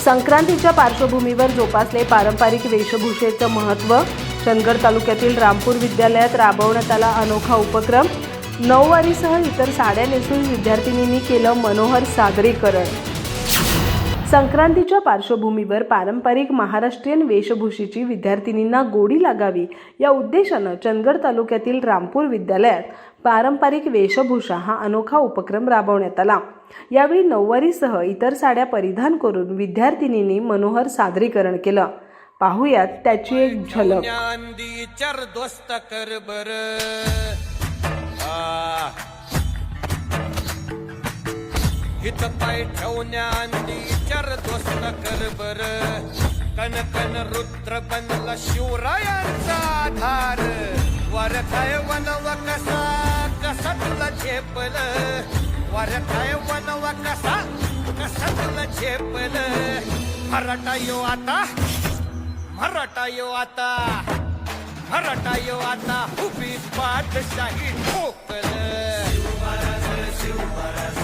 संक्रांतीच्या पार्श्वभूमीवर जोपासले पारंपरिक वेशभूषेचं महत्त्व. चंदगड तालुक्यातील रामपूर विद्यालयात राबवण्यात आला अनोखा उपक्रम. नऊवारीसह इतर साड्या नेसून विद्यार्थिनींनी केलं मनोहर सादरीकरण. संक्रांतीच्या पार्श्वभूमीवर पारंपरिक महाराष्ट्रीयन वेशभूषेची विद्यार्थिनींना गोडी लागावी या उद्देशानं चंदगड तालुक्यातील रामपूर विद्यालयात पारंपरिक वेशभूषा हा अनोखा उपक्रम राबवण्यात आला. यावेळी नऊवारीसह इतर साड्या परिधान करून विद्यार्थिनींनी मनोहर सादरीकरण केलं. पाहुयात त्याची एक झलक. हित पाय ठेवण्याआधी चार दोस्त कर बर. कन कन रुद्र बनला शिवरायांचा आधार. वर काय वनवा कसा कसा तुला झेपल. वर काय वनवा कसा कसा तुला झेपल. मराठा यो आता मराठा यो आता मराठा यो आता उभी पाठशाही ठोकल. शिवमहाराज